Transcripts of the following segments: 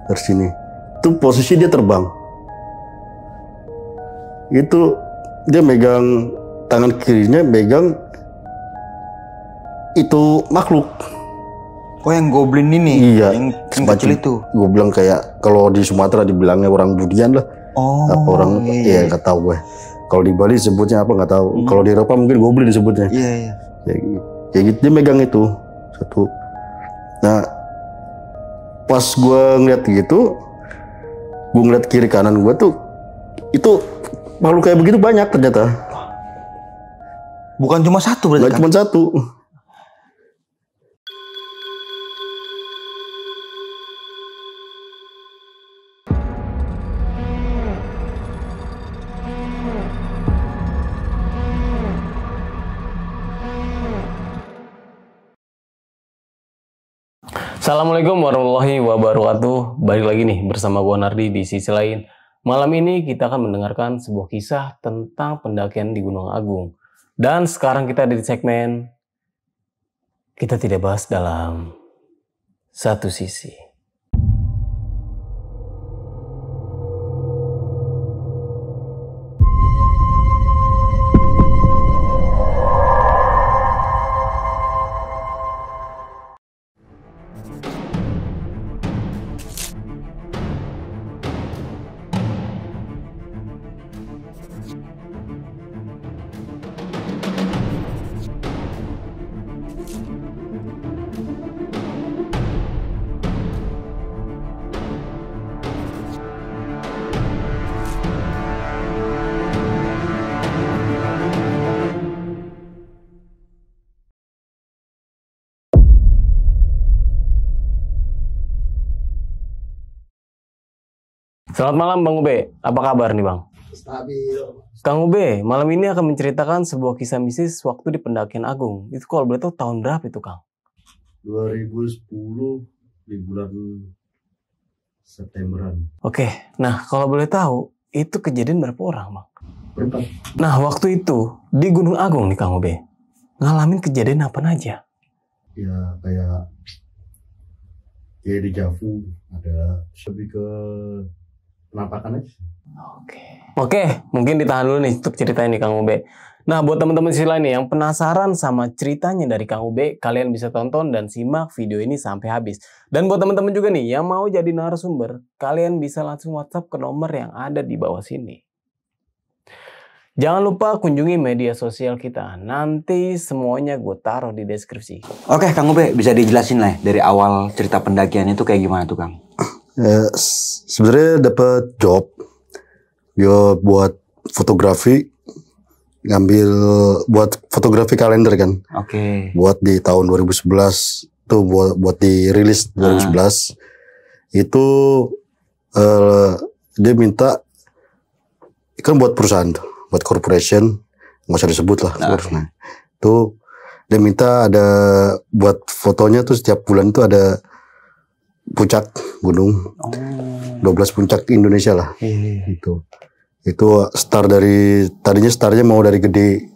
dari sini. Itu posisi dia terbang. Itu dia megang tangan kirinya megang itu makhluk. Oh, yang goblin ini? Iya. Yang kecil itu? Gue bilang kayak kalau di Sumatera dibilangnya orang Budian lah. Oh. Apa orang? Iya nggak tahu gue. Kalau di Bali sebutnya apa nggak tahu. Kalau di Eropa mungkin goblin disebutnya. Iya. Kayak gitu dia megang itu satu. Nah pas gue ngeliat gitu, gue ngeliat kiri kanan gue tuh itu makhluk kayak begitu banyak ternyata. Bukan cuma satu berarti? Bukan cuma satu. Assalamualaikum warahmatullahi wabarakatuh. Balik lagi nih bersama gua Nardi di sisi lain. Malam ini kita akan mendengarkan sebuah kisah tentang pendakian di Gunung Agung. Dan sekarang kita ada di segmen kita tidak bahas dalam satu sisi. Selamat malam Bang Ube, apa kabar nih Bang? Stabil. Kang Ube, malam ini akan menceritakan sebuah kisah mistis waktu di pendakian Agung. Itu kalau boleh tahu tahun berapa itu Kang? 2010 di bulan Septemberan. Oke, nah kalau boleh tahu itu kejadian berapa orang Bang? Berempat. Nah waktu itu di Gunung Agung nih Kang Ube, ngalamin kejadian apa aja? Ya kayak di Javu ada lebih ke penampakan aja. Oke, mungkin ditahan dulu nih untuk cerita ini Kang Ube. Nah, buat teman-teman sisi lain nih yang penasaran sama ceritanya dari Kang Ube, kalian bisa tonton dan simak video ini sampai habis. Dan buat teman-teman juga nih yang mau jadi narasumber, kalian bisa langsung WhatsApp ke nomor yang ada di bawah sini. Jangan lupa kunjungi media sosial kita. Nanti semuanya gue taruh di deskripsi. Oke, Kang Ube, bisa dijelasin lah dari awal cerita pendakian itu kayak gimana tuh, Kang? Sebenarnya dapat job buat fotografi, ngambil buat fotografi kalender kan. Oke. Buat di tahun 2011 tuh buat dirilis 2011. Itu dia minta kan buat perusahaan tuh, buat corporation, nggak usah disebut lah. Nah, tuh dia minta ada buat fotonya tuh setiap bulan tuh ada puncak gunung, 12 puncak Indonesia lah. Itu tadinya startnya mau dari gede,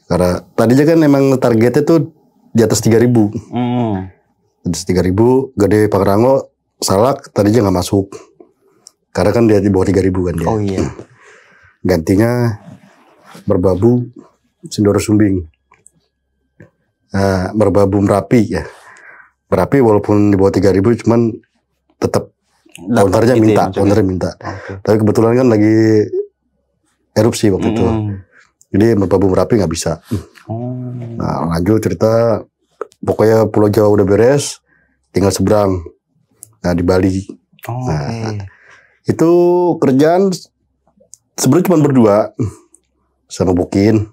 karena tadinya kan emang targetnya tuh di atas 3.000. Di atas 3.000, Gede Pangrango, Salak tadinya nggak masuk, karena kan dia di bawah 3.000 kan dia. Oh iya. Gantinya Merbabu, Sindoro Sumbing, Merbabu Merapi ya. Merapi walaupun di bawah 3.000 cuman tetap ownernya minta. Okay. Tapi kebetulan kan lagi erupsi waktu itu. Jadi Merbabu Merapi nggak bisa. Nah lanjut cerita, pokoknya Pulau Jawa udah beres, tinggal seberang. Nah di Bali. Itu kerjaan sebenarnya cuma berdua sama Bukin.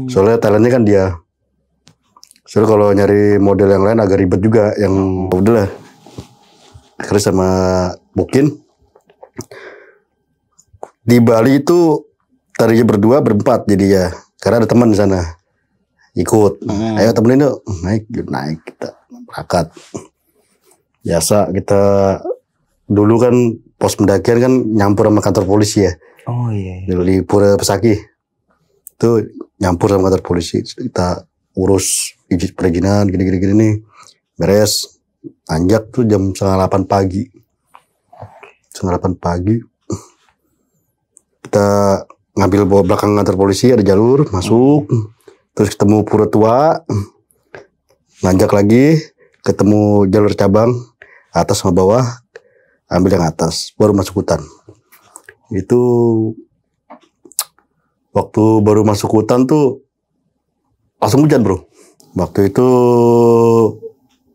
Soalnya talentnya kan dia. Soalnya kalau nyari model yang lain agak ribet juga, yang udahlah. Akhirnya sama Bukin. Di Bali itu tadinya berdua berempat jadi ya, karena ada teman di sana ikut. Ayo temenin yuk, naik kita berangkat. Biasa kita dulu kan pos pendakian kan nyampur sama kantor polisi ya. Oh iya. Di Pura Pesaki itu nyampur sama kantor polisi, kita urus perizinan gini nih, beres, anjak tuh jam 7:30 pagi. 8 pagi. Kita ngambil bawa belakang kantor polisi, ada jalur masuk, terus ketemu Pura Tua, nanjak lagi, ketemu jalur cabang atas sama bawah, ambil yang atas, baru masuk hutan. Itu waktu baru masuk hutan tuh langsung hujan, bro. Waktu itu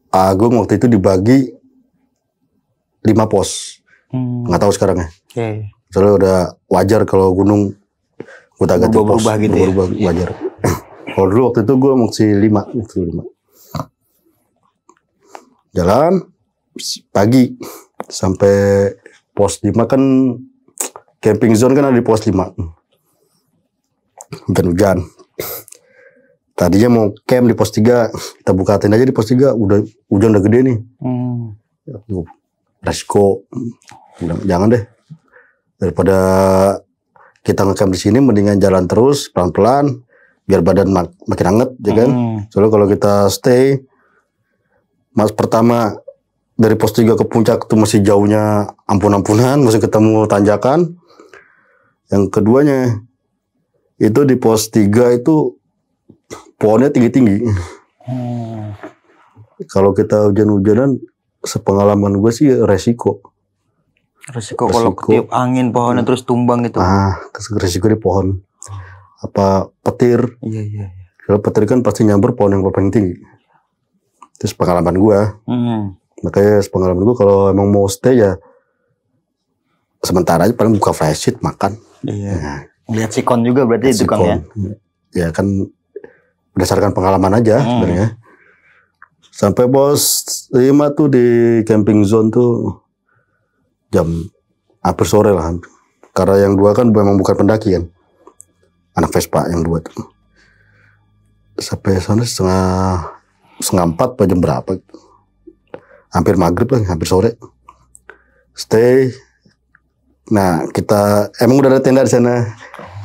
Agung waktu itu dibagi 5 pos, nggak tahu sekarang ya. Soalnya udah wajar kalau gunung gue tak ganti pos, gitu berubah ya? Wajar. Kalau dulu waktu itu gue masih 5. Jalan pagi sampai pos 5 kan camping zone kan ada di pos 5. Hujan. Tadinya mau camp di pos 3, kita buka tenda aja di pos 3, udah hujan udah gede nih. Resiko, jangan deh. Daripada kita ngecamp di sini, mendingan jalan terus pelan-pelan, biar badan makin hangat, ya kan? Soalnya kalau kita stay, pertama dari pos 3 ke puncak itu masih jauhnya ampun-ampunan, masih ketemu tanjakan. Yang keduanya itu di pos 3 itu pohonnya tinggi-tinggi. Kalau kita hujan-hujanan, sepengalaman gue sih resiko kalau ketiup angin pohonnya terus tumbang gitu. Resiko di pohon. Apa petir? Iya. Kalau petir kan pasti nyamber pohon yang paling tinggi. Itu pengalaman gue. Makanya pengalaman gue kalau emang mau stay ya sementara aja, paling buka flashlight, makan. Iya. Nah, lihat sikon juga berarti itu kan ya? Ya kan berdasarkan pengalaman aja sebenarnya. Sampai pos 5 tuh di camping zone tuh jam hampir sore lah. Karena yang 2 kan memang bukan pendaki kan. Anak Vespa yang 2 tuh. Sampai sana setengah 4 jam berapa. Hampir maghrib lah, hampir sore. Stay. Nah kita emang udah ada tenda di sana.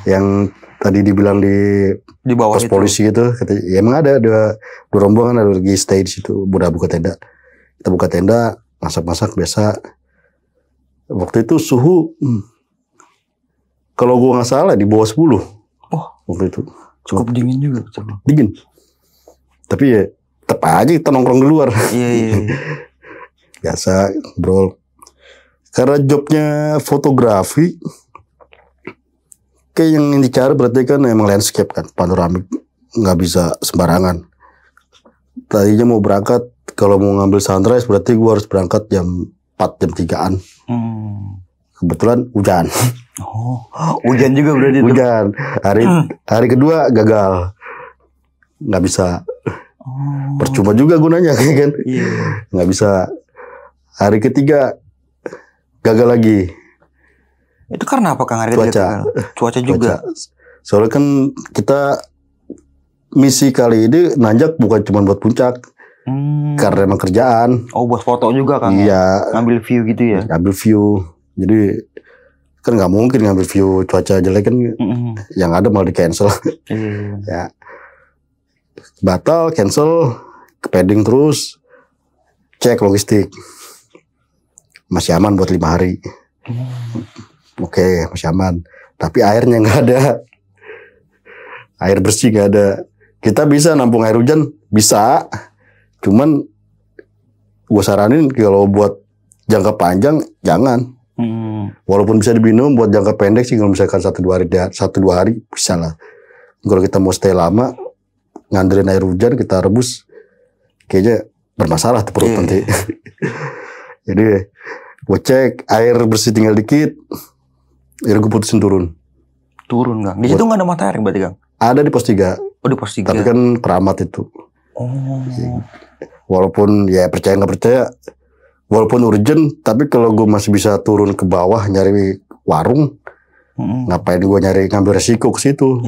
Yang tadi dibilang di bawah pos polisi itu, ya emang ada dua rombongan ada lagi stay di situ, buka tenda. Kita buka tenda, masak biasa. Waktu itu suhu, kalau gua nggak salah di bawah 10. Waktu itu cukup dingin juga. Dingin. Tapi ya tetap aja kita nongkrong di luar. Iya. Biasa, bro. Karena jobnya fotografi, kayak yang dicari berarti kan emang landscape kan, panoramik, nggak bisa sembarangan. Tadinya mau berangkat, kalau mau ngambil sunrise berarti gue harus berangkat jam 4, jam 3-an. Kebetulan hujan. Hujan juga berarti itu? Hujan. Hari kedua gagal, nggak bisa. Percuma juga gunanya kan, nggak bisa. Hari ketiga gagal lagi. Itu karena apa Kang Ari? Cuaca juga. Soalnya kan kita misi kali ini nanjak bukan cuma buat puncak. Karena emang kerjaan. Buat foto juga kan? Iya. Ngambil view gitu ya? Ngambil view. Jadi kan nggak mungkin ngambil view cuaca jelek kan. Yang ada malah di cancel. Ya. Batal, cancel, ke padding terus. Cek logistik. Masih aman buat 5 hari. Oke, masih aman. Tapi airnya nggak ada. Air bersih nggak ada. Kita bisa nampung air hujan, bisa. Cuman gue saranin kalau buat jangka panjang jangan. Walaupun bisa diminum buat jangka pendek sih, kalau misalkan 1-2 hari bisa lah. Kalau kita mau stay lama, ngandelin air hujan kita rebus, kayaknya bermasalah tuh perut nanti. Jadi gue cek air bersih tinggal dikit. Ya gue putusin turun Kang. Di situ nggak ada matahari berarti Kang? Ada di pos 3. Di pos 3. Tapi kan keramat itu. Walaupun ya percaya nggak percaya, walaupun urgent, tapi kalau gue masih bisa turun ke bawah nyari warung, ngapain gue ngambil resiko ke situ?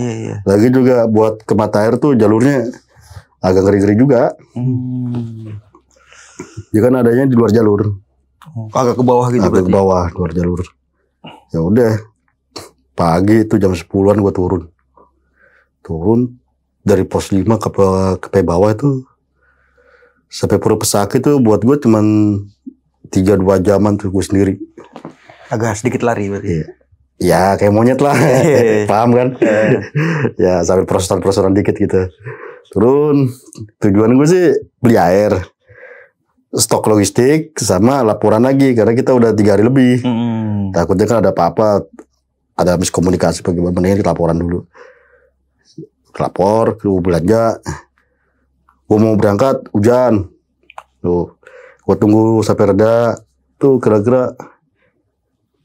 Lagi juga buat ke mata air tuh jalurnya agak ngeri-ngeri juga. Ya kan adanya di luar jalur. Agak ke bawah gitu. Agak ke bawah, luar jalur. Ya udah, pagi itu jam 10-an gue turun dari pos 5 ke bawah itu sampai Pura Pesakit itu buat gue cuman 3-2 jaman tuh gue sendiri. Agak sedikit lari berarti. Iya. Ya kayak monyet lah. Paham kan? Ya sambil prosesan dikit gitu. Turun. Tujuan gue sih beli air, stok logistik, sama laporan lagi. Karena kita udah 3 hari lebih. Takutnya kan ada apa-apa, ada miskomunikasi bagaimana, mendingan kita laporan dulu. Lapor, gue belanja. Gue mau berangkat, hujan. Tuh, gue tunggu sampai reda. Tuh kira-kira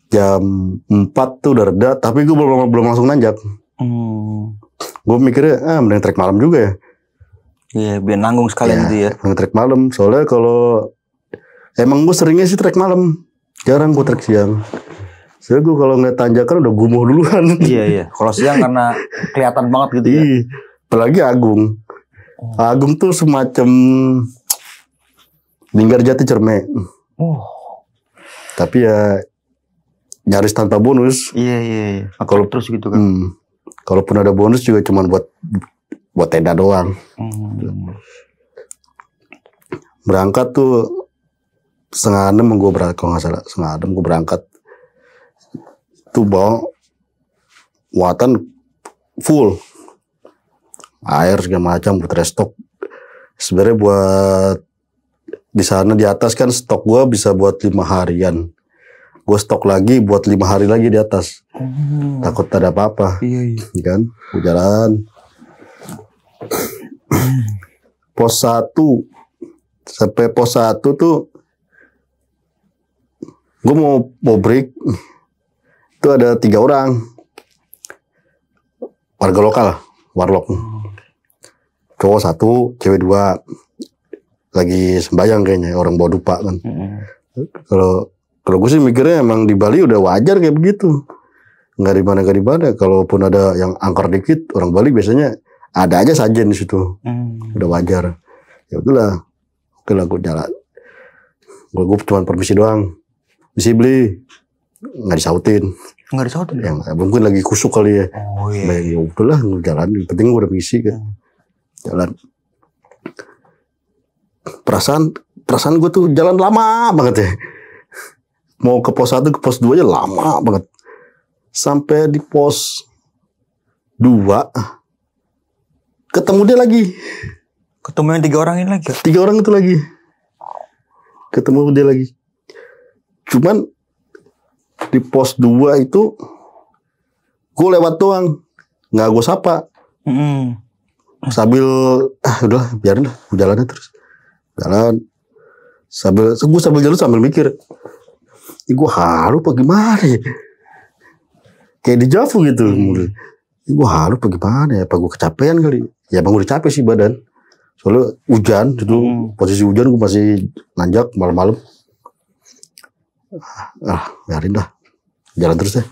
jam 4 tuh udah reda, tapi gue belum langsung nanjak. Gue mikirnya, mending trek malam juga ya. Iya, biar nanggung sekalian gitu ya. Mending trek malam, soalnya kalau emang gue seringnya sih trek malam, jarang gue trek siang. Soalnya gue kalau ngeliat tanjakan udah gumuh duluan. Iya. Kalau siang karena kelihatan banget gitu ya. Apalagi Agung. Agung tuh semacam Linggarjati Cermek. Tapi ya nyaris tanpa bonus. Iya. Kalau terus gitu kan. Kalaupun ada bonus juga cuma buat tenda doang. Berangkat tuh 5:30 gue berangkat, kalau nggak salah 5:30 gue berangkat. Tuh bawa muatan full, air segala macam buat restock. Sebenarnya buat di sana di atas kan stok gue bisa buat 5 harian. Gue stok lagi buat 5 hari lagi di atas. Takut ada apa-apa. Iya. Kan? Gue jalan. Pos 1 sampai pos 1 tuh gue mau break. Itu ada 3 orang warga lokal, warlock. Cowok 1, cewek 2. Lagi sembayang kayaknya, orang bawa dupa kan. Kalau gue sih mikirnya emang di Bali udah wajar kayak begitu. Nggak di mana. Kalaupun ada yang angker dikit, orang Bali biasanya ada aja sajen di situ. Udah wajar. Ya udahlah. Oke lah, gue jalan. Gue cuma permisi doang. Misi beli. Nggak disautin. Ya, mungkin lagi kusuk kali ya. Ya udahlah, gue jalan. Yang penting gue udah misi kan. Jalan. Perasaan gue tuh jalan lama banget ya. Mau ke pos 1 ke pos 2 aja lama banget. Sampai di pos 2 ketemu dia lagi. Ketemu yang 3 orang ini lagi. 3 orang itu lagi. Ketemu dia lagi. Cuman di pos 2 itu gue lewat doang, nggak gue sapa. Sambil udah biarin lah, gue jalan terus. Jalan sambil jalan sambil mikir, gue halu apa gimana ya? Kayak dejavu gitu. Gue halu apa gimana ya? Apa gue kecapean kali? Ya emang udah capek sih badan. Soalnya hujan, itu posisi hujan gue masih nanjak malam-malam. Biarin dah, jalan terus ya.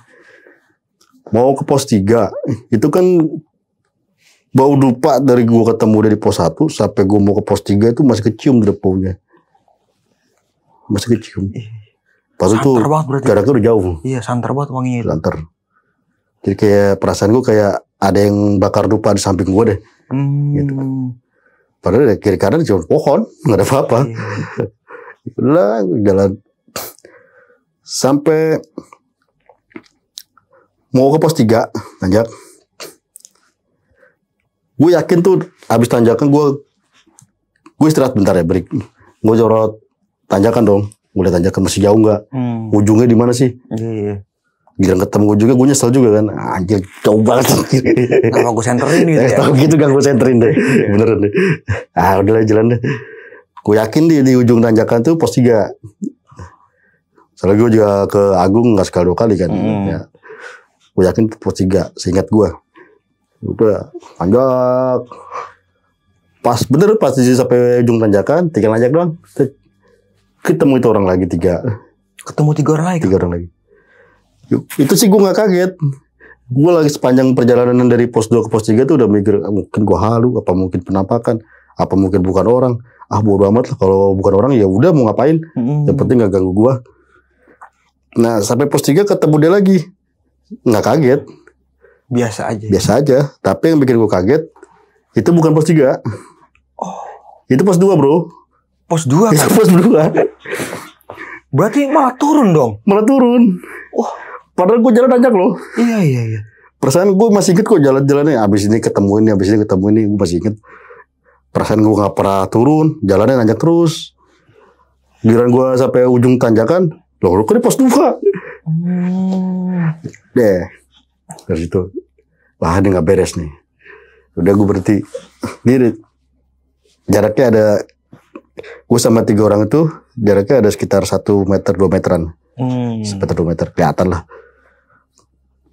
Mau ke pos 3, itu kan bau dupa dari gue ketemu dari pos 1 sampai gue mau ke pos 3 itu masih kecium deponya. Masih kecium. Pas itu jaraknya udah jauh. Iya, santer banget wanginya. Santer. Jadi kayak perasaan gue kayak ada yang bakar dupa di samping gue deh. Gitu. Padahal kiri kanan cuma pohon, nggak ada apa-apa. Udah jalan sampai mau ke pos 3 nanjak. Gue yakin tuh habis tanjakan gue istirahat bentar ya, break. Gue jorot tanjakan dong. Gue liat tanjakan masih jauh nggak? Ujungnya di mana sih? Iya. Giliran ketemu gue juga, gue nyesel juga kan. Anjir, jauh banget. Kenapa gue senterin gitu ya? Tahu gitu kan gue senterin deh. Beneran deh. Udahlah jalan deh. Gue yakin di ujung tanjakan tuh pos 3. Soalnya gue juga ke Agung nggak sekali 2 kali kan. Ya. Gue yakin pos 3, seingat gue. Udah tanjak. Pas sampai ujung tanjakan, tinggal nanjak doang. Ketemu itu orang lagi 3. Ketemu 3 orang lagi? 3 orang lagi. Itu sih gue gak kaget. Gue lagi sepanjang perjalanan dari pos 2 ke pos 3 tuh udah mikir, mungkin gue halu, apa mungkin penampakan, apa mungkin bukan orang. Bodo amat lah, kalau bukan orang ya udah mau ngapain. Yang penting gak ganggu gue. Nah sampai pos 3 ketemu dia lagi. Gak kaget. Biasa aja. Tapi yang bikin gue kaget, itu bukan pos 3. Itu pos 2 bro. Pos 2 kan? Itu pos 2. Berarti malah turun dong. Malah turun. Wah. Padahal gue jalan nanjak loh. Iya. Perasaan gue masih inget kok jalan-jalannya. Abis ini ketemu ini, gue masih inget. Perasaan gue gak pernah turun, jalannya nanjak terus. Giliran gue sampai ujung tanjakan, loh kok di pos 2. Deh, dari situ, wah ini gak beres nih. Udah gue berhenti. Ini jaraknya ada, gue sama 3 orang itu, jaraknya ada sekitar 1 meter, 2 meteran. Sekitar 2 meter, kelihatan lah.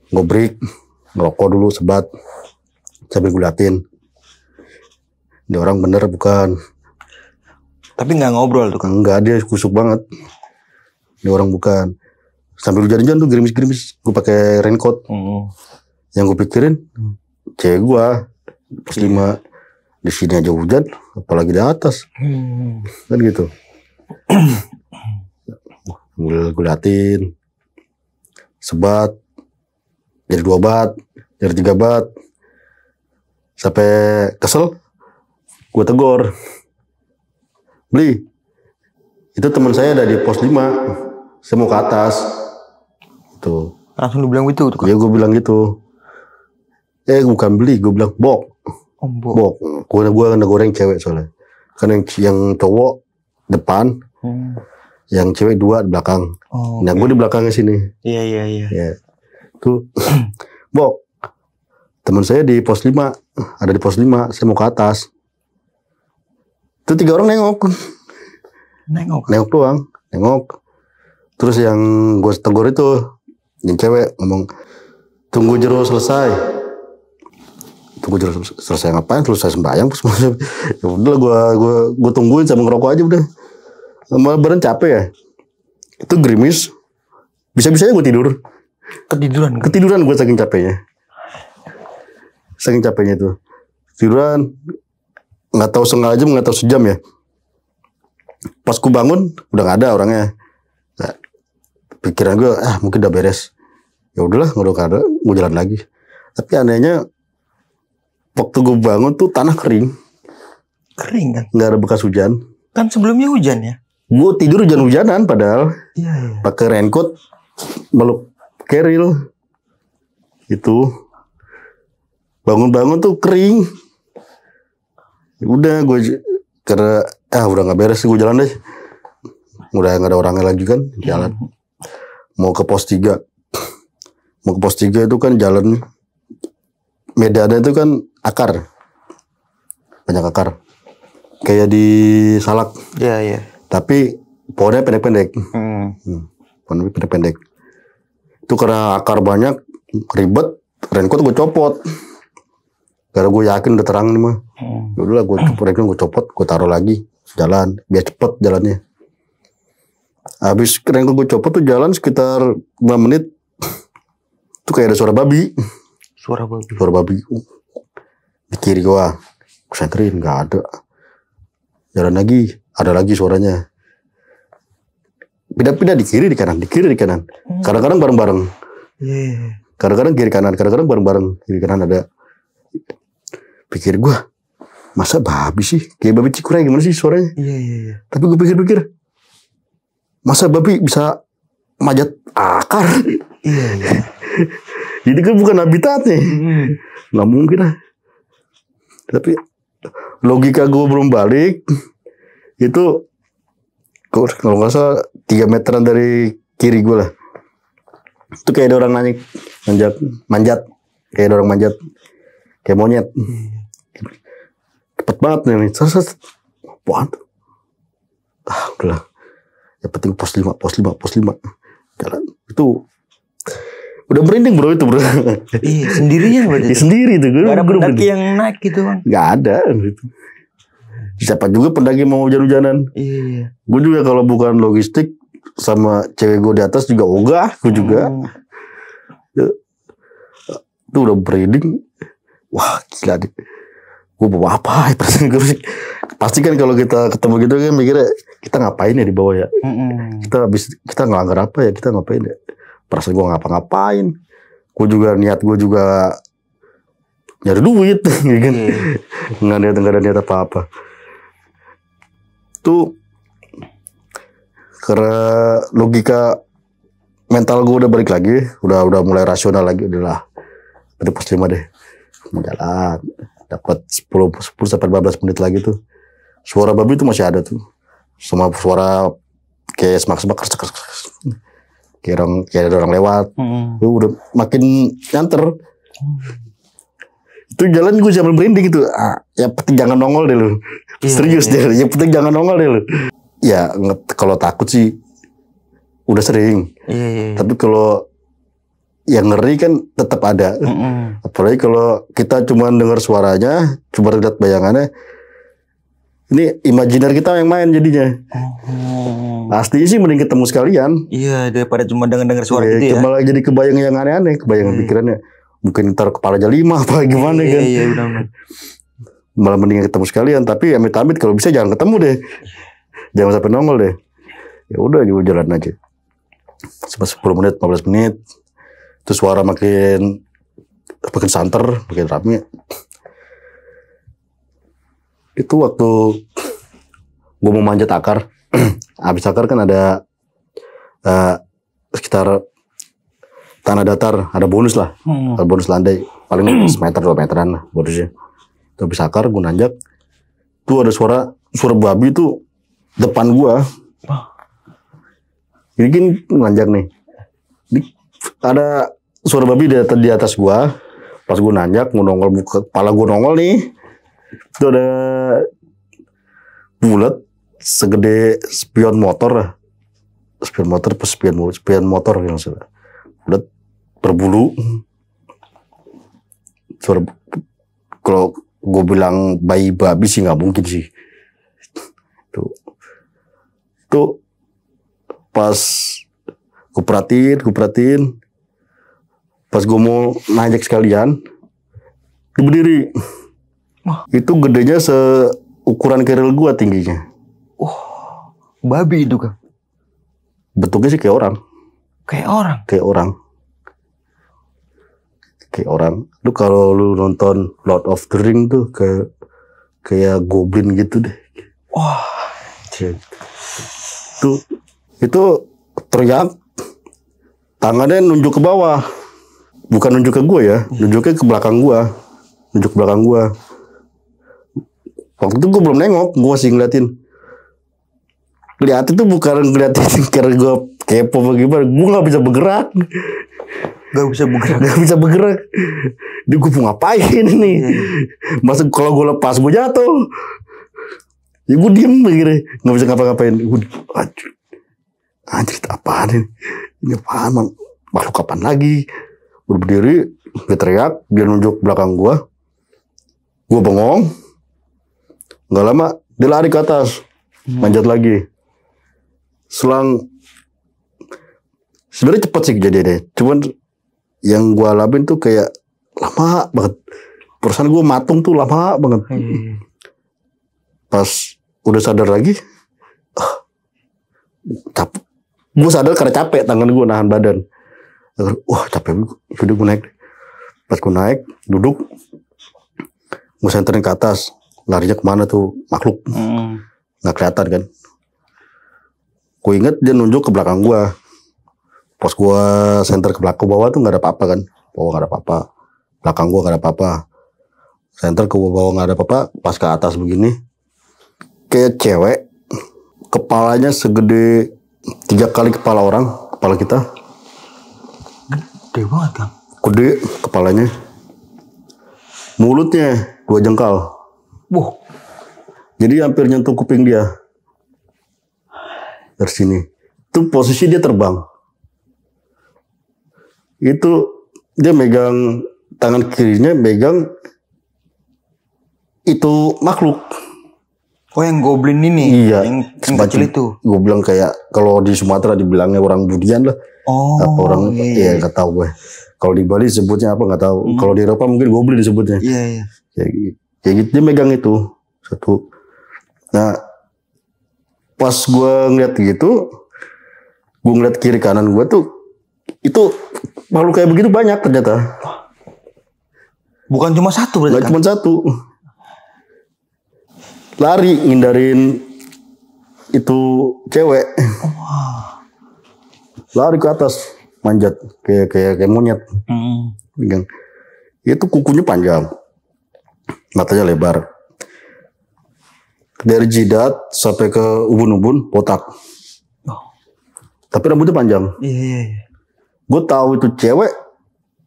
Gue break, ngerokok dulu sebat, sambil gue liatin. Ini orang bener bukan. Tapi nggak ngobrol tuh kan? Enggak, dia kusuk banget. Ini orang bukan. Sambil hujan-hujan tuh gerimis-gerimis. Gue pakai raincoat. Yang gue pikirin, cewek gue pos 5 di sini aja hujan, apalagi di atas. Kan gitu. Gue liatin, sebat, jadi 2 bat, jadi 3 bat, sampai kesel. Gue tegur, beli, itu teman saya ada di pos 5, saya mau ke atas. Tuh. Langsung lu bilang gitu tuh kan? Iya gue bilang gitu. Bukan beli, gue bilang bok. Bok. Gue kena goreng cewek soalnya. Kan yang cowok depan, yang cewek 2 di belakang. Nah gue di belakangnya sini. Iya. Ya. Tuh, bok. Teman saya di pos 5, ada di pos 5, saya mau ke atas. Itu 3 orang nengok doang, nengok. Terus yang gue tegur itu, yang cewek ngomong, tunggu Jero selesai. Tunggu Jero selesai ngapain? Selesai sembahyang. Terus ya udah gue tungguin sama ngerokok aja udah. Sama badan capek ya. Itu gerimis. Bisa-bisanya gue tidur. Ketiduran gue saking capeknya. Saking capeknya itu. Tiduran. Nggak tahu setengah jam, nggak tahu sejam ya. Pas ku bangun udah nggak ada orangnya. Nah, pikiran gue mungkin udah beres. Ya udahlah, nggak ada, gue jalan lagi. Tapi anehnya waktu gue bangun tuh tanah kering kan? Nggak ada bekas hujan. Kan sebelumnya hujan ya? Gue tidur hujan-hujanan padahal. Iya. Pakai raincoat, meluk keril. Itu bangun-bangun tuh kering. Udah gue karena udah nggak beres, gue jalan deh. Udah nggak ada orangnya lagi kan, jalan. Mau ke pos 3 itu kan jalan medannya itu kan akar, banyak akar, kayak di Salak. Iya. Tapi pohonnya pendek-pendek. Pohonnya pendek-pendek. Itu karena akar banyak, ribet. Raincoat gue copot. Karena gue yakin udah terang nih mah. Yaudah lah gue copot, gue taruh lagi, jalan, biar cepet jalannya. Habis raincoat gue copot tuh jalan sekitar 5 menit. Tuh kayak ada suara babi. Suara babi. Di kiri gue senterin, nggak ada. Jalan lagi, ada lagi suaranya. Pindah-pindah di kiri di kanan. Kadang-kadang bareng-bareng. Kadang-kadang kiri kanan, kadang-kadang bareng-bareng. Kiri kanan ada. Pikir gue, masa babi sih? Kayak babi Cikuray gimana sih suaranya? Iya. Tapi gue pikir-pikir, masa babi bisa manjat akar? Iya. Jadi kan bukan habitatnya. Nggak mungkin lah. Tapi logika gue belum balik. Itu kalau nggak salah 3 meteran dari kiri gue lah. Itu kayak ada orang manjat. Kayak ada orang manjat. Kayak monyet. Cepet banget nih. Apaan tuh? Udahlah. Yang penting pos 5. Jalan. Itu udah merinding bro itu bro. Iya, sendirinya berarti. Sendiri tuh. Gak ada pendaki yang naik gitu bang? Gak ada gitu. Siapa juga pendaki mau hujan-hujanan. Iya. Gue juga kalau bukan logistik sama cewek gue di atas juga ogah. Gue juga. Itu udah merinding. Wah gila deh. Gue bawa apa? Pasti kan kalau kita ketemu gitu kan mikirnya kita ngapain ya di bawah ya. Kita ngelanggar apa ya, kita ngapain ya. Perasaan gue ngapa-ngapain. Niat gue juga nyari duit kan. Nggak ada niat apa-apa. Tuh Karena logika mental gue udah balik lagi, udah mulai rasional lagi, udahlah. Udah pas 5 deh. Mau jalan, dapat 10 sampai 15 menit lagi tuh. Suara babi tuh masih ada tuh. Sama suara kayak semak-semak, kayak ada orang lewat. Udah makin nyanter. Itu jalan gue sambil merinding gitu. Yang penting jangan nongol deh lu. Serius deh, yang penting jangan nongol deh lu. Ya kalau takut sih udah sering. Tapi kalau yang ngeri kan tetap ada. Apalagi kalau kita cuma dengar suaranya, cuma lihat bayangannya. Ini imajiner kita yang main jadinya. Pasti sih mending ketemu sekalian. Iya, daripada cuma dengar suara gitu ya. Malah jadi kebayang yang aneh-aneh, kebayang pikirannya. Mungkin ntar kepalanya 5 apa gimana kan. Iya, benar. Malah mending ketemu sekalian, tapi amit-amit kalau bisa jangan ketemu deh. Jangan sampai nongol deh. Ya udah gue jalan aja. Sampai 10 menit, 15 menit. Terus suara makin santer, makin rame. Itu waktu gue mau manjat akar. Habis akar kan ada sekitar tanah datar, ada bonus lah. Ada bonus landai, paling semeter 2 meteran lah bonusnya. Itu habis akar, gue nanjak. Tuh ada suara babi tuh depan gue. Ini kan nanjak nih. Ada suara babi di atas gue. Pas gue nanjak, gue nongol, kepala gue nongol nih. Itu ada bulat segede spion motor lah. Spion motor yang sudah bulat berbulu. Suara, kalau gue bilang bayi babi sih nggak mungkin sih. Tuh pas gue perhatiin. Pas gue mau nanjak sekalian, dia berdiri. Itu gedenya seukuran keril gua tingginya. Babi itu kan? Bentuknya sih kayak orang. Kayak orang. Lu kalau lu nonton Lord of the Ring tuh kayak goblin gitu deh. Itu teriak, tangannya nunjuk ke bawah. Bukan nunjuk ke gua ya, nunjuknya ke belakang gua. Waktu itu gue belum nengok, gue masih ngeliatin. Lihat itu bukan ngeliatin karena gue kepo bagaimana. Gue gak bisa bergerak. Dia gue mau ngapain nih. Masa kalau gue lepas gue jatuh. Ya gue diem begini, gak bisa ngapa-ngapain. Anjir apaan ini. Ini apaan, makhluk apaan lagi. Gue berdiri, dia teriak, dia nunjuk belakang gue. Gue bengong. Gak lama dia lari ke atas, manjat lagi. Selang sebenarnya cepet sih kejadiannya. Cuman yang gue alamin tuh kayak lama banget. Perasaan gue matung tuh lama banget. Pas udah sadar lagi, capek. Gue sadar karena capek, tangan gue nahan badan. Wah capek, udah gue naik. Pas gue naik, duduk, gue senterin ke atas. Larinya kemana tuh makhluk, nggak kelihatan kan. Gue inget dia nunjuk ke belakang gue. Pas gue senter ke belakang bawah tuh nggak ada apa-apa kan. Bawah nggak ada apa-apa, belakang gue nggak ada apa-apa. Senter ke bawah nggak ada apa-apa. Pas ke atas begini, kayak cewek, kepalanya segede 3 kali kepala orang, kepala kita. Gede banget kan? Gede kepalanya. Mulutnya 2 jengkal. Jadi hampir nyentuh kuping dia. Dari sini. Itu posisi dia terbang. Itu dia megang, tangan kirinya megang itu makhluk. Yang goblin ini. Iya. Yang kecil itu. Gue bilang kayak kalau di Sumatera dibilangnya orang budian lah. Apa orang, iya nggak tahu gue. Kalau di Bali sebutnya apa nggak tahu. Kalau di Eropa mungkin goblin disebutnya. Iya. Kayak gitu dia megang itu satu. Nah pas gue ngeliat gitu, gue ngeliat kiri kanan gue tuh itu makhluk kayak begitu banyak ternyata. Bukan cuma satu berarti. Gak cuma satu. Lari ngindarin itu cewek. lari ke atas, manjat kayak monyet. Yang itu kukunya panjang, matanya lebar. Dari jidat sampai ke ubun-ubun botak. Tapi rambutnya panjang. Iya. Gue tahu itu cewek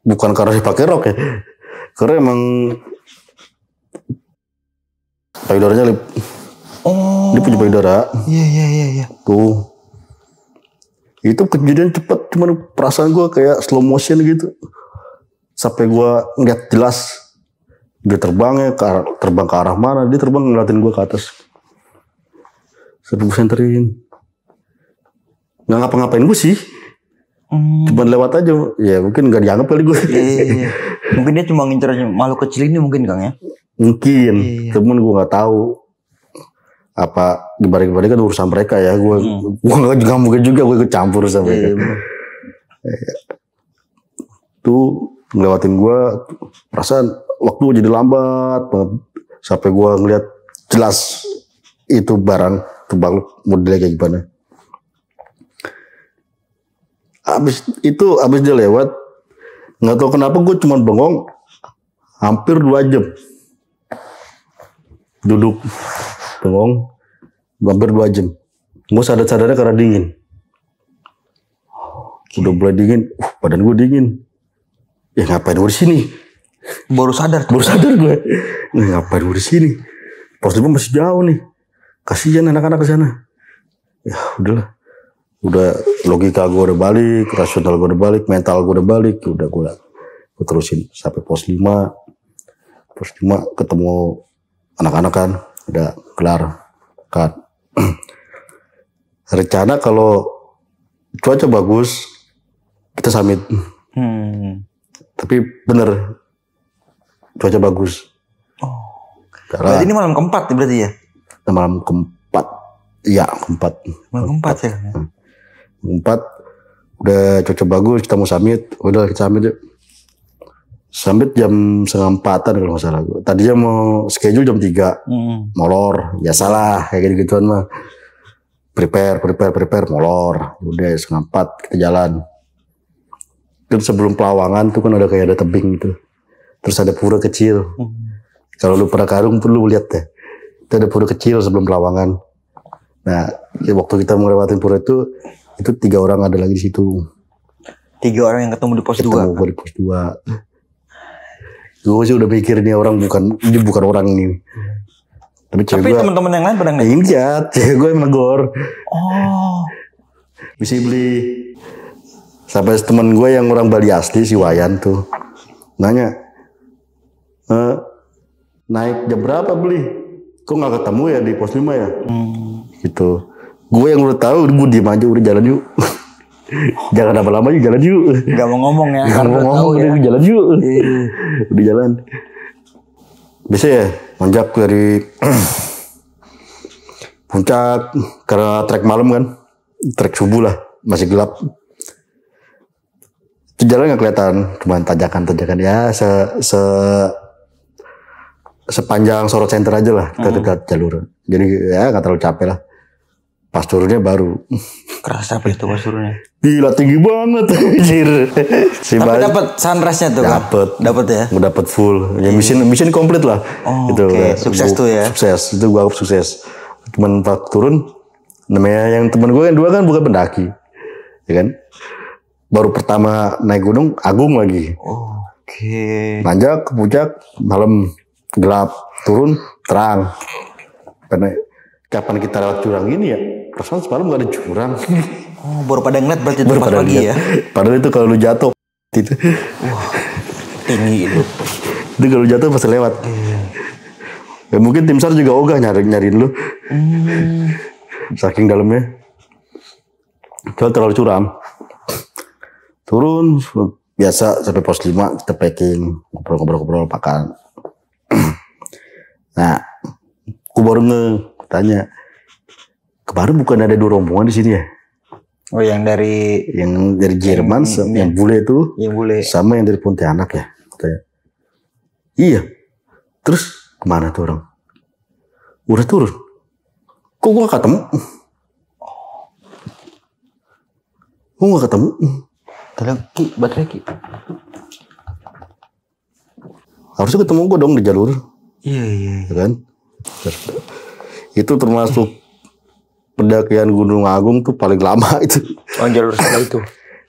bukan karena dia pakai rok ya, karena emang payudaranya dia punya payudara. Iya. Tuh. Itu kejadian cepat, cuman perasaan gue kayak slow motion gitu. Sampai gue ngeliat jelas dia terbang ke arah mana, dia terbang ngeliatin gue ke atas. Sampai gue senterin. Nggak ngapa-ngapain gue sih. Cuman lewat aja. Ya mungkin gak dianggap kali gue. Iya. Mungkin dia cuma ngincer makhluk kecil ini mungkin Kang ya. Mungkin. Cuman gue gak tahu. Apa dibalik-balik kan urusan mereka ya. Gue gak mungkin juga gue ikut campur sama mereka. Tuh ngelewatin gue. Perasaan waktu jadi lambat banget. Sampai gue ngeliat jelas itu barang. Itu modelnya kayak gimana. Abis dia lewat, nggak tahu kenapa gue cuma bengong hampir 2 jam. Duduk bengong hampir 2 jam. Gue sadar-sadarnya karena dingin. Udah mulai dingin, badan gue dingin. Ya ngapain gue di sini? Baru sadar gue. Ngapain gue di sini? Pos 5 masih jauh nih. Kasihan anak-anak ke sana. Ya udahlah. Udah logika gue udah balik, rasional gue udah balik, mental gue udah balik, udah gue terusin sampai pos 5 ketemu anak-anak kan, udah kelar kan. Rencana kalau cuaca bagus kita summit, tapi bener cuaca bagus. Berarti ini malam keempat berarti ya? Malam keempat, iya keempat. Malam keempat ya. 4 udah cocok bagus, kita mau summit, udah kita summit yuk. Summit jam 3:30 kalau nggak salah. Tadinya mau schedule jam 3, molor, ya salah kayak gitu-gituan mah. Prepare, molor. Udah 3:30 kita jalan. Terus sebelum Pelawangan tuh kan ada kayak ada tebing gitu. Terus ada pura kecil. Kalau lu pernah Karung tuh lu lihat deh. Itu ada pura kecil sebelum Pelawangan. Nah, waktu kita melewati pura itu 3 orang ada lagi di situ. 3 orang yang ketemu di pos 2. Ketemu gue di pos 2. Gue sih udah mikir nih orang bukan orang ini. Tapi teman-teman yang lain pada ngeliat. Iya, cewek gue yang negor. Bisa beli. Sampai teman gue yang orang Bali asli si Wayan tuh nanya, naik jam berapa beli? Kok nggak ketemu ya di pos 5 ya? Gitu. Gue yang udah tahu, gue diem aja, udah jalan yuk. Jangan lama-lama yuk, jalan yuk. Gak mau ngomong ya. Gak mau ngomong, udah jalan yuk. Udah jalan. Biasa ya, manjak dari puncak, karena trek malam kan. Trek subuh lah, masih gelap. Itu jalan gak kelihatan, cuma tanjakan-tanjakan ya, sepanjang Sorot Center aja lah, dekat jalur. Jadi ya gak terlalu capek lah. Pas turunnya baru kerasa apa itu pas turunnya? Gila tinggi banget anjir. Tapi dapat sunrise-nya tuh. Dapat ya. Udah dapat full. Ya mission komplit lah. Itu sukses tuh ya. Sukses. Itu gua sukses. Cuman pas turun namanya yang teman gue yang 2 kan bukan pendaki. Ya kan? Baru pertama naik gunung Agung lagi. Nanjak ke puncak malam gelap, turun terang. Karena kapan kita lewat jurang ini ya? Perasaan semalam gak ada jurang. Baru pada ngeliat berarti itu pas pagi ya? Padahal itu kalau lu jatuh itu. Tinggi itu. Itu kalau jatuh pasti lewat. Ya mungkin tim SAR juga ogah nyariin lu. Saking dalamnya. Kalau terlalu curam. Turun biasa sampai pos 5 kita packing, ngobrol-ngobrol makan. Nah, aku baru tanya, kemarin bukan ada 2 rombongan di sini ya? Oh, yang dari Jerman, yang bule itu, sama yang dari Pontianak ya? Katanya. Iya. Terus kemana tuh orang? Udah turun. Kok gua ketemu? Gue gak ketemu. Baterai Ki. Harusnya ketemu gue dong di jalur. Iya. Ya kan? Itu termasuk pendakian Gunung Agung tuh paling lama itu. Oh, jalur sebelah itu.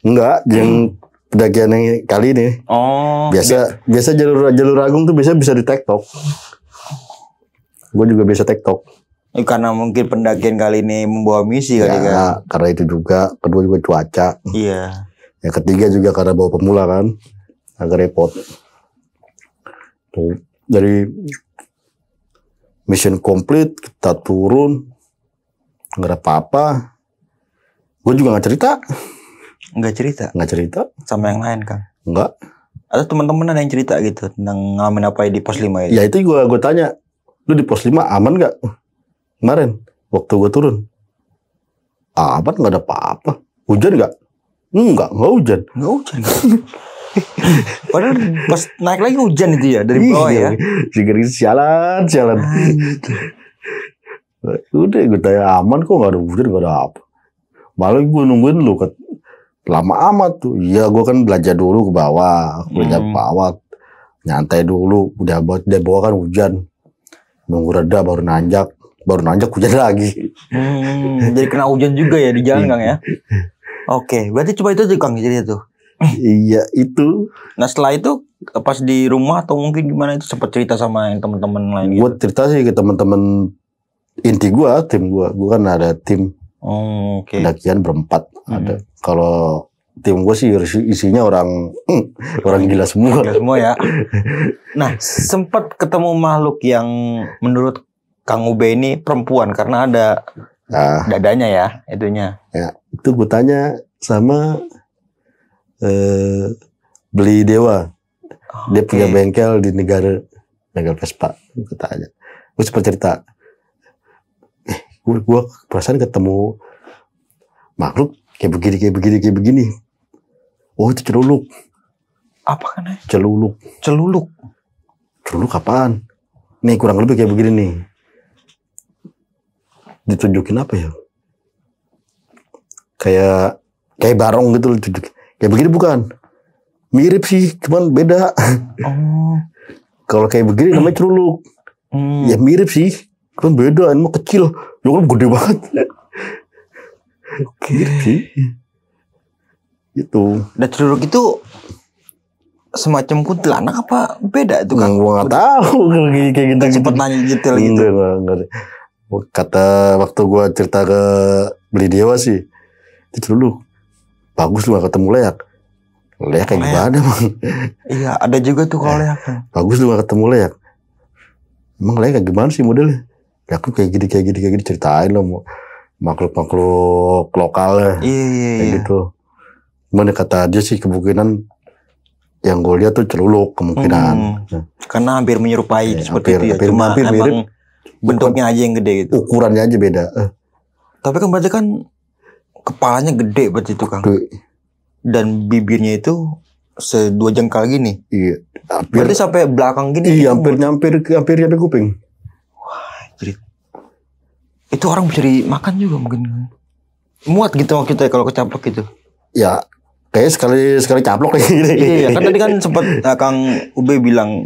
Enggak, yang pendakian yang kali ini. Oh. Biasa jalur Agung tuh biasa bisa di TikTok. Gue juga bisa TikTok. Karena mungkin pendakian kali ini membawa misi kali kan. Ya, karena itu juga. Kedua juga cuaca. Iya. Yang ketiga juga karena bawa pemula kan. Agak repot. Tuh, dari mission complete, kita turun. Nggak ada apa-apa. Gue juga nggak cerita. Nggak cerita. Sama yang lain kan? Nggak. Atau teman-teman ada yang cerita gitu tentang ngalamin apa di pos 5 itu? Ya itu gue tanya. Lu di pos 5 aman nggak? Kemarin waktu gue turun. Aman, nggak ada apa-apa. Hujan nggak? Nggak hujan. Nggak hujan. Padahal pas naik lagi hujan itu ya dari bawah ya. Sialan. Udah gue tanya aman kok, nggak ada hujan, nggak ada apa. Malah gue nungguin lu lama amat tuh. Iya, gue kan belajar dulu ke bawah, belajar ke bawah, nyantai dulu. Udah bawah kan hujan, nunggu reda baru nanjak hujan lagi. Jadi kena hujan juga ya di jalan Kang ya. Oke, berarti coba itu tuh Kang jadi itu. Iya itu. Nah setelah itu pas di rumah atau mungkin gimana itu sempat cerita sama yang teman-teman lain gitu? Gue cerita sih ke teman-teman inti gue, tim gue kan ada tim. Pendakian berempat ada. Kalau tim gue sih isinya orang gila semua. Gila semua ya. Nah sempat ketemu makhluk yang menurut Kang Ube ini perempuan karena ada dadanya ya itunya. Ya itu gue tanya sama Beli Dewa. Dia punya bengkel di bengkel Vespa. Gue tanya. Gue sempat cerita. Gue perasaan ketemu makhluk kayak begini. Oh itu celuluk. Apa kan? Celuluk. Celuluk apaan? Nih kurang lebih kayak begini nih. Ditunjukin apa ya? Kayak barong gitu ditunjukin. Kayak begini bukan? Mirip sih, cuman beda. Kalau kayak begini namanya celuluk. Ya mirip sih, cuman beda. Ini mah kecil. Ya kan gede banget. Mirip sih. Gitu. Dan celuluk itu semacam kuntilanak apa beda itu Kang? Gua nggak tahu kayak gitu. Sempat nanya detail gitu. Enggak. Kata waktu gua cerita ke Beli Dewa sih, itu celuluk. Bagus lu gak ketemu leak. Leak kayak gimana emang? Iya ada juga tuh kalau leak. Bagus lu gak ketemu leak. Emang leak kayak gimana sih modelnya? Leak lu kayak gini ceritain lo makhluk lokalnya. Iya. Kayak gitu. Cuman kata dia sih kemungkinan yang gue lihat tuh celuluk kemungkinan. Karena hampir menyerupai seperti itu ya. Cuma hampir mirip. Bentuknya aja yang gede gitu. Ukurannya aja beda. Tapi kan berarti kan kepalanya gede berarti itu Kang. Dan bibirnya itu 2 jengkal gini. Iya. Berarti sampai belakang gini. Iya, hampir nyampe kuping. Wah, jadi itu orang bisa dimakan juga mungkin. Muat gitu maksudnya kalau kecaplok gitu. Ya, kayak sekali caplok kayak gini. Iya, kan tadi kan sempat Kang Ube bilang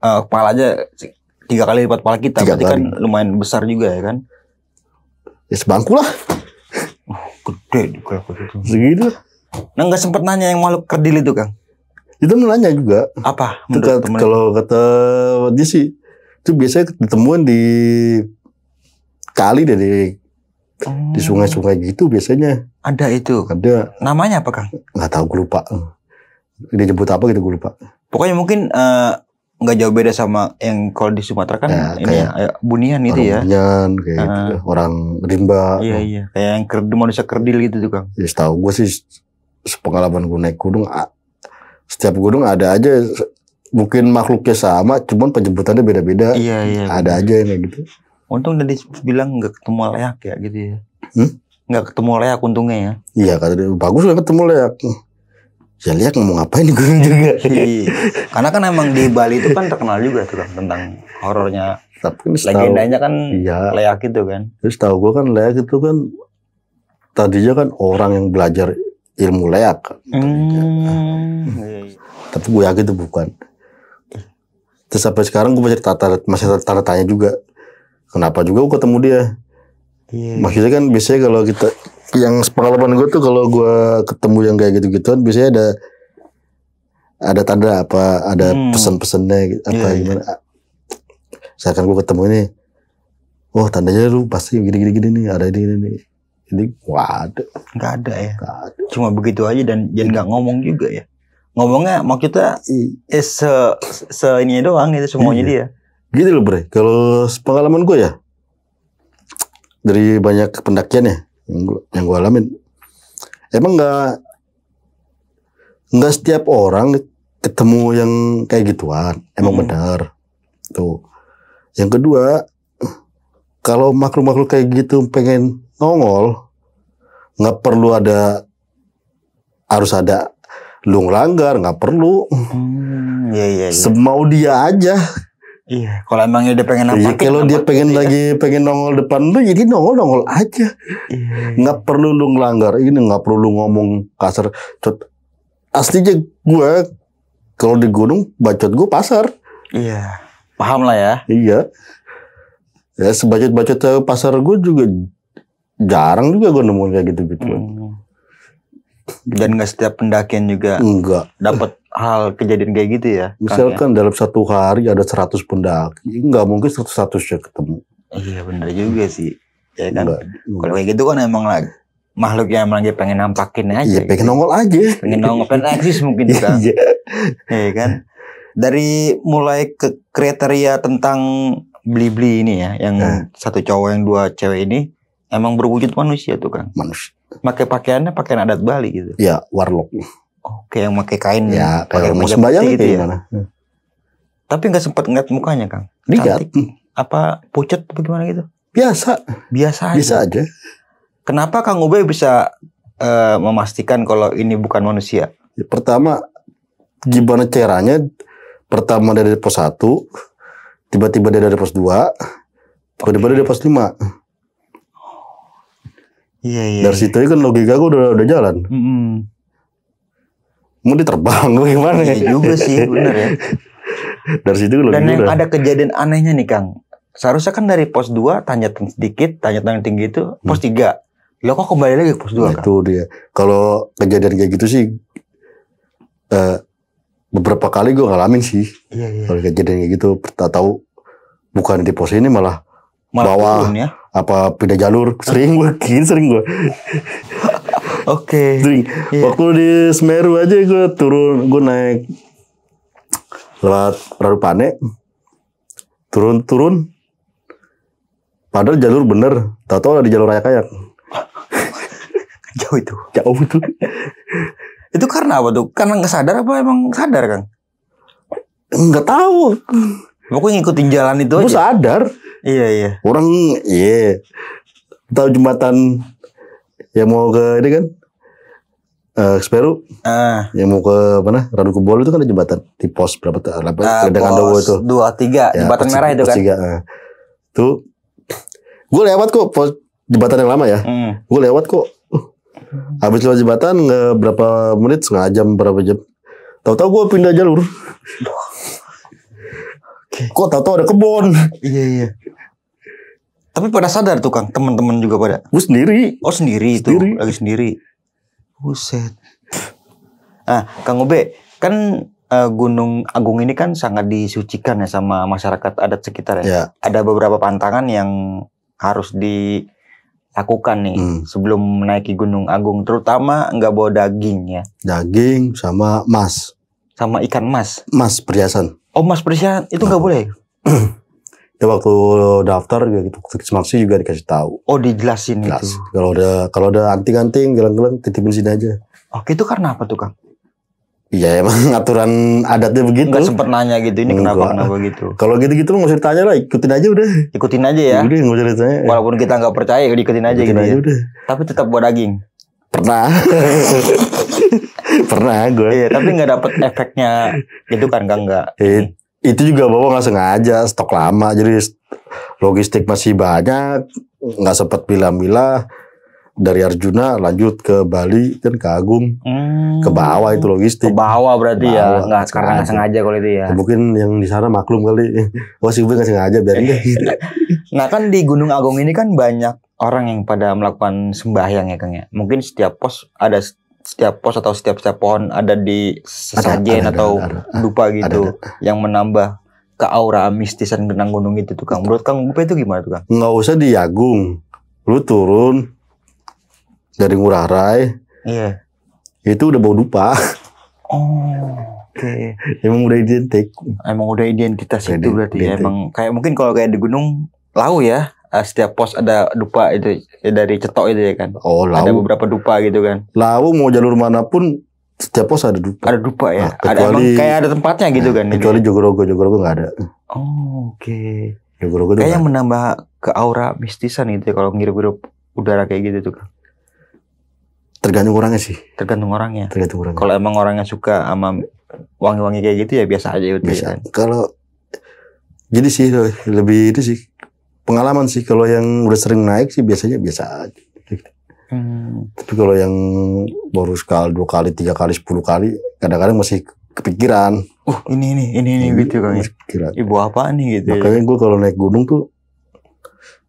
kepala aja 3 kali lipat kepala kita. Berarti kan lumayan besar juga ya kan. Ya sebangku lah. Gede juga segitu. Nah nggak sempat nanya yang makhluk kerdil itu Kang? Itu nanya juga. Apa? Kalau kata dia sih itu biasanya ditemuin di kali dari di sungai-sungai gitu biasanya. Ada itu. Ada. Namanya apa Kang? Nggak tahu, gue lupa. Dia nyebut apa gitu gue lupa. Pokoknya mungkin nggak jauh beda sama yang kalau di Sumatera kan ya, ini kayak bunian itu ya. Bunian kayak gitu. Orang rimba. Iya. Kayak yang manusia kerdil gitu tuh Kang. Ya setahu gue sih pengalaman gue naik gunung, setiap gunung ada aja mungkin makhluknya sama, cuman penyebutannya beda-beda. Iya. Ada aja yang kayak gitu. Untung tadi bilang nggak ketemu leak ya gitu ya. Nggak ketemu leak untungnya ya. Iya kata dia bagus nggak ketemu leak. Ya lihat ngomong ngapain di gunung juga. Karena kan emang di Bali itu kan terkenal juga tuh kan tentang horornya. Tapi legendanya kan leak itu kan. Terus tahu gue kan leak itu kan tadinya kan orang yang belajar ilmu leak. Tapi gue yakin itu bukan. Terus sampai sekarang gue masih tanda tanya juga. Kenapa juga gue ketemu dia? Maksudnya kan biasanya kalau kita, yang pengalaman gue tuh kalau gue ketemu yang kayak gitu-gituan, biasanya ada tanda apa, ada pesan-pesannya apa gimana. Misalkan gue ketemu ini, oh tandanya lu pasti gini nih, ada ini. Ini nggak ada ya. Gak ada. Cuma begitu aja dan nggak ngomong juga ya. Ngomongnya maksudnya ini doang itu semuanya dia. Gitu loh bre. Kalau pengalaman gue ya, dari banyak pendakian ya yang gue alamin, emang nggak setiap orang ketemu yang kayak gituan. Emang benar. Tuh. Yang kedua, kalau makhluk-makhluk kayak gitu pengen nongol, nggak perlu harus ada lu ngelanggar, nggak perlu. Iya. Semau dia aja. Iya. Kalau emang dia pengen nampakin. Kalau dia pengen nongol depan lu, jadi nongol aja. Iya. Nggak perlu lu ngelanggar. Ini nggak perlu lu ngomong kasar. Aslinya gue kalau di gunung bacot gue pasar. Iya. Paham lah ya. Iya. Ya sebacot-bacot pasar gue juga jarang juga gue nemuin kayak gitu-gitu. Dan nggak setiap pendakian juga dapat hal kejadian kayak gitu ya. Misalkan dalam satu hari ada 100 pendaki, nggak mungkin 100 ya ketemu. Iya benar juga sih. Ya kan. Kalau kayak gitu kan emang lagi makhluk yang emang lagi pengen nampakin aja. Iya, pengen nongol aja. Pengen nongol, pengen eksis mungkin juga. Iya kan. Dari mulai ke kriteria tentang Bli-Bli ini ya, yang satu cowok yang dua cewek ini emang berwujud manusia tuh kan? Manusia. Pakai pakaiannya pakaian adat Bali gitu. Iya, warlock. Oke, yang pakai kain. Ya, kayak mau sembahyang gitu ya. Tapi nggak sempat ngeliat mukanya, Kang. Lihat. Apa pucet apa gimana gitu? Biasa aja. Kenapa Kang Ube bisa memastikan kalau ini bukan manusia? Ya, pertama, gimana caranya? Pertama dari pos 1, tiba-tiba dia dari pos 2, tiba-tiba dia dari pos 5. Iya. Dari situ kan logika gue udah jalan. Mau diterbang gue gimana? Iya juga sih, benar ya. Dari situ logika. Dan yang ada kejadian anehnya nih Kang. Seharusnya kan dari pos 2 tanjakan sedikit, tanjakan tinggi itu pos 3. Lo kok kembali lagi ke pos 2 Kang? Itu dia. Kalau kejadian kayak gitu sih beberapa kali gue ngalamin sih. Iya. Kalau kejadian kayak gitu, tahu bukan di pos ini malah bawah turun, ya? Apa pindah jalur. Sering gue. Oke. Sering. Iya. Waktu di Semeru aja gue turun, gue naik lewat Radupane, turun. Padahal jalur bener, tahu-tahu ada di jalur Raya-Kayak. Jauh itu. Itu karena apa tuh? Karena nggak sadar apa emang sadar Kang? Nggak tahu. Pokoknya ngikutin jalan itu aja. Gue sadar. Iya. Orang tahu jembatan yang mau ke ini kan, Semeru. Yang mau ke mana? Ranu Kebol itu kan ada jembatan di pos berapa tuh? Ledakan Dowo itu. 2-3 jembatan merah itu kan. Tuh, gue lewat kok pos jembatan yang lama ya. Gue lewat kok. Habis lewat jembatan nggak berapa menit, setengah jam, berapa jam. Tahu-tahu gue pindah jalur. Kok tahu-tahu ada kebun. Iya. Tapi pada sadar tuh Kang, teman-teman juga pada. Gue sendiri. Oh sendiri. Lagi sendiri. Buset. Kang Ube, kan Gunung Agung ini kan sangat disucikan ya sama masyarakat adat sekitar ya. Ada beberapa pantangan yang harus dilakukan nih sebelum menaiki Gunung Agung, terutama nggak bawa daging ya. Daging sama emas. Sama ikan mas. Mas perhiasan. Oh mas perhiasan itu nggak boleh. Ya waktu daftar gitu, semaksi juga dikasih tahu. Oh dijelasin itu. Kalau ada anting-anting, gelang-gelang titipin sini aja. Oke, itu karena apa tuh Kang? Iya emang aturan adatnya begitu. Nggak sempet nanya gitu, ini kenapa gitu. Kalau gitu-gitu nggak usah ditanya lah, ikutin aja udah. Ikutin aja ya. Udah nggak usah ditanya. Walaupun kita nggak percaya, ikutin aja gitu ya. Udah. Tapi tetap bawa daging. Pernah. Pernah gue. Iya, tapi nggak dapet efeknya itu kan nggak. Itu juga bawa nggak sengaja, stok lama, jadi logistik masih banyak, nggak sempat bilah-bilah. dari Arjuna lanjut ke Bali kan ke Agung, ke bawah itu logistik. Ke bawah berarti ya, nggak karena nggak sengaja kalau itu ya. Mungkin yang di sana maklum kali. Wah sih gue nggak sengaja biarin deh. Nah kan di Gunung Agung ini kan banyak orang yang pada melakukan sembahyang ya Kang ya. Mungkin setiap pos atau setiap pohon ada di sesajen atau dupa gitu yang menambah ke aura mistisan genang gunung itu tuh Kang. Menurut Kang Ube itu gimana tuh Kang? Nggak usah di Agung, lu turun dari Ngurah Rai, iya, itu udah bau dupa. Oh, oke. Emang udah identik. Emang udah identitas itu berarti ya. Emang kayak mungkin kalau kayak di Gunung Lawu ya, setiap pos ada dupa itu dari cetok itu ya kan. Oh, Lawu. Ada beberapa dupa gitu kan. Lawu mau jalur manapun setiap pos ada dupa. Ada dupa ya. Nah, kecuali, ada emang kayak ada tempatnya gitu kan. Kecuali Jogorogo nggak ada. Oh, oke. Jogorogo kayaknya menambah ke aura mistisan gitu ya kalau ngirup-ngirup udara kayak gitu tuh Kang. Tergantung orangnya sih. Tergantung orangnya. Tergantung orangnya. Kalau emang orangnya suka sama wangi-wangi kayak gitu ya biasa aja gitu. Bisa. Kan? Kalau jadi sih lebih itu sih pengalaman sih. Kalau yang udah sering naik sih biasanya biasa aja. Tapi kalau yang baru sekali, 2 kali, 3 kali, 10 kali, kadang-kadang masih kepikiran. Ini gitu Kang. Ibu apa nih gitu. Makanya gue kalau naik gunung tuh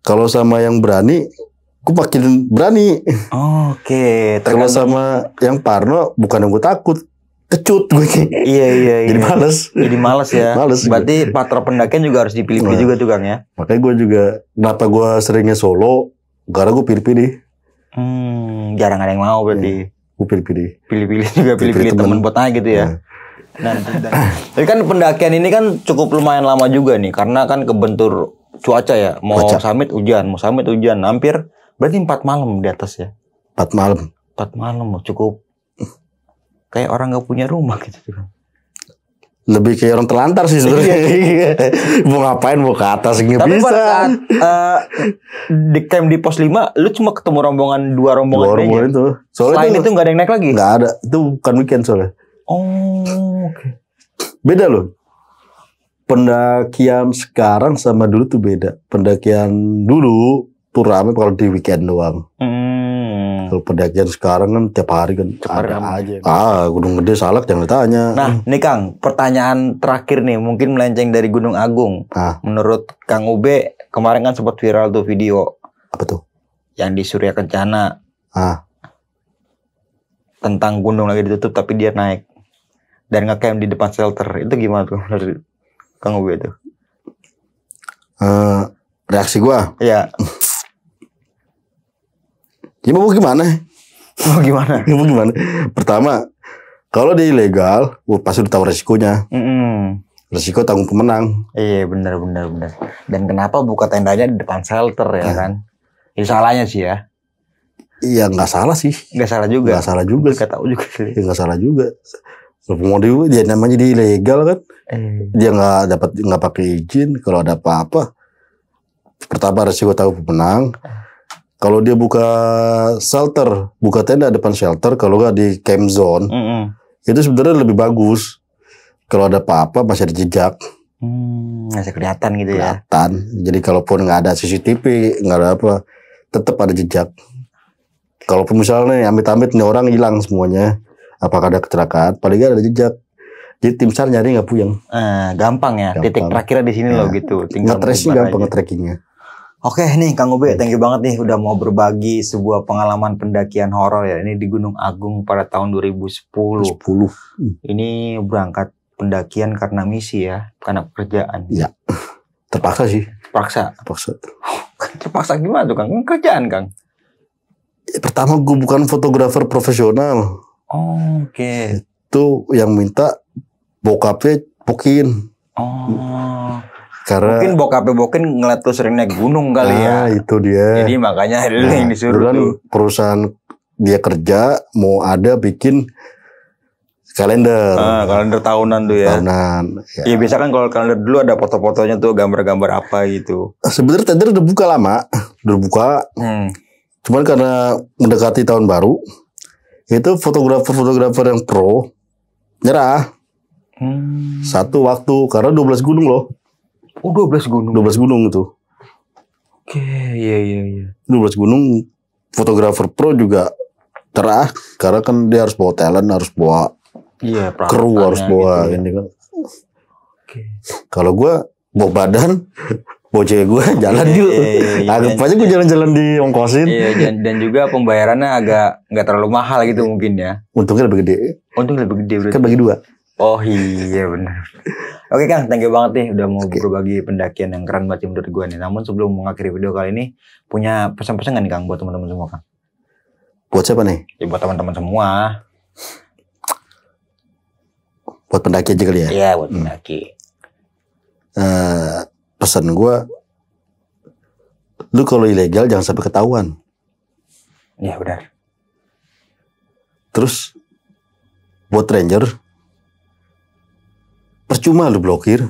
kalau sama yang berani gue makin berani. Oke. Kalau sama yang parno bukan yang gue takut, kecut gue. Iya. Jadi males. Jadi males ya. Males. Berarti patra pendakian juga harus dipilih-pilih juga tuh Kang ya. Makanya gue juga kenapa gue seringnya solo, karena gue pilih-pilih. Jarang ada yang mau berarti. Gue pilih-pilih. Pilih-pilih juga pilih-pilih teman buat naik gitu ya. Nah, tapi kan pendakian ini kan cukup lumayan lama juga nih karena kan kebentur cuaca ya. Mau summit hujan, hampir berarti 4 malam di atas ya. 4 malam. 4 malam cukup kayak orang nggak punya rumah gitu kan. Lebih kayak orang telantar sih sebenarnya. Mau ngapain, mau ke atas nggak bisa. Tapi pada saat di camp di pos 5 lu cuma ketemu rombongan 2 rombongan aja. Itu. Selain itu nggak ada yang naik lagi? Nggak ada, itu bukan weekend soalnya. Oh, oke. Beda loh. Pendakian sekarang sama dulu tuh beda. Pendakian dulu tuh rame kalau di weekend doang. Kalau pendakian sekarang kan tiap hari kan ada aja. Gunung Gede Salak jangan ditanya. Nah, nih Kang, pertanyaan terakhir nih, mungkin melenceng dari Gunung Agung. Menurut Kang Ube, kemarin kan sempat viral tuh video. Apa tuh? Yang di Surya Kencana. Tentang gunung lagi ditutup tapi dia naik. Dan nge-camp di depan shelter. Itu gimana tuh menurut Kang Ube itu? Reaksi gua? Iya. Ya mau gimana? Mau gimana? Pertama, kalau dia ilegal, pasti udah tahu resikonya. Resiko tanggung pemenang. Iya benar. Dan kenapa buka tendanya di depan shelter ya kan? Ini salahnya sih ya. Iya nggak salah sih. Nggak salah juga. Nggak salah juga. Nggak tahu juga sih. Nggak salah juga. Kalau dia namanya dia ilegal kan. Dia nggak pakai izin. Kalau ada apa-apa, pertama resiko tahu pemenang. Kalau dia buka shelter, buka tenda depan shelter, kalau nggak di camp zone, itu sebenarnya lebih bagus. Kalau ada apa-apa masih ada jejak. Masih kelihatan gitu ya. Kelihatan. Jadi kalaupun nggak ada CCTV, nggak ada apa, tetap ada jejak. Kalaupun misalnya amit-amit nih orang hilang semuanya, apakah ada kecelakaan, paling nggak ada jejak. Jadi tim SAR nyari nggak puyeng. Gampang ya. Gampang. Titik terakhirnya di sini loh gitu. Nge-tracing gampang nge-trackingnya. Oke nih Kang Ube, thank you banget nih udah mau berbagi sebuah pengalaman pendakian horor ya. Ini di Gunung Agung pada tahun 2010. Ini berangkat pendakian karena misi ya, karena pekerjaan. Iya. Terpaksa sih. Terpaksa gimana tuh Kang? Kerjaan Kang? Pertama gue bukan fotografer profesional. Oke. Itu yang minta bokapnya pokin. Karena mungkin bokapnya ngeliat tuh sering naik gunung kali ya. Itu dia. Jadi makanya yang disuruh tuh. Perusahaan dia kerja mau ada bikin kalender. Kalender tahunan tuh ya. Ya. Iya biasa kan kalau kalender dulu ada foto-fotonya tuh gambar-gambar apa gitu. Sebenarnya tender udah buka lama, Cuman karena mendekati tahun baru, itu fotografer yang pro nyerah. Satu waktu karena 12 gunung loh. 12 gunung. 12 gunung itu. Oke, iya. 12 gunung fotografer pro juga cerah karena kan dia harus bawa talent, harus bawa kru, harus bawa gitu, ini kan. Kalau gue bawa badan, bawa cewek gue jalan yuk. Anggap aja gue jalan-jalan diongkosin. Iya, dan juga pembayarannya agak nggak terlalu mahal gitu mungkin ya. Untungnya lebih gede. Untungnya lebih gede berarti. Kan bagi 2. Oh iya benar. Oke Kang, thank you banget nih udah mau berbagi pendakian yang keren banget menurut gue nih. Namun sebelum mengakhiri video kali ini, punya pesan-pesan nggak nih Kang buat teman-teman semua Kang? Buat siapa nih? Ya buat teman-teman semua. Buat pendaki aja kali ya? Iya buat pendaki. Pesan gue, lu kalau ilegal jangan sampai ketahuan. Iya benar. Terus buat ranger, percuma lu blokir,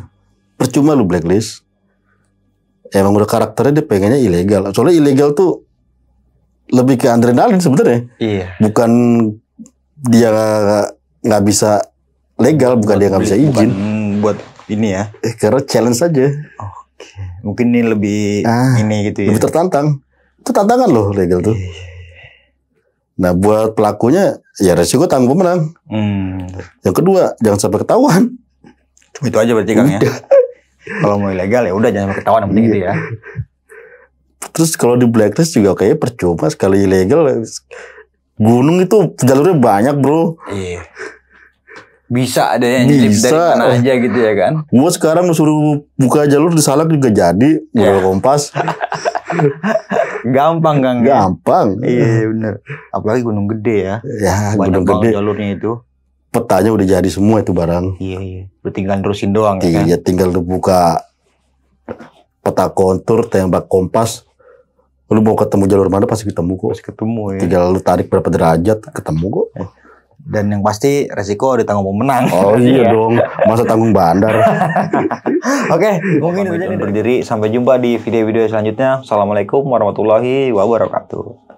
percuma lu blacklist. Emang udah karakternya dia pengennya ilegal. Soalnya ilegal tuh lebih ke adrenalin sebenarnya. Iya. Bukan dia nggak bisa legal, bukan dia nggak bisa izin. Buat ini ya. Karena challenge aja. Oke. Mungkin ini lebih ini gitu ya. Lebih tertantang. Itu tantangan loh legal tuh. Nah buat pelakunya ya resiko tanggung pemenang. Yang kedua jangan sampai ketahuan. Cuma itu aja berarti Kang ya. Kalau mau ilegal ya udah jangan sampai ketahuan yang penting gitu ya. Terus kalau di blacklist juga kayaknya percuma sekali ilegal. Gunung itu jalurnya banyak bro. Iya. Bisa ada yang nyelip dari mana aja gitu ya kan. Gua sekarang suruh buka jalur di Salak juga jadi. Modal kompas. Gampang Kang. Gampang. Iya bener. Apalagi gunung gede ya. Ya banyak gunung gede. Jalurnya itu. Petanya udah jadi semua itu barang. Iya. Lu tinggal terusin doang ya kan. Iya tinggal lu buka peta kontur, tembak kompas. Lu mau ketemu jalur mana pasti ketemu kok. Pasti ketemu ya. Tinggal lu tarik berapa derajat ketemu kok. Dan yang pasti resiko ditanggung pemenang. Oh iya dong. Masa tanggung bandar. Oke, mungkin itu aja berdiri. Sampai jumpa di video-video selanjutnya. Assalamualaikum warahmatullahi wabarakatuh.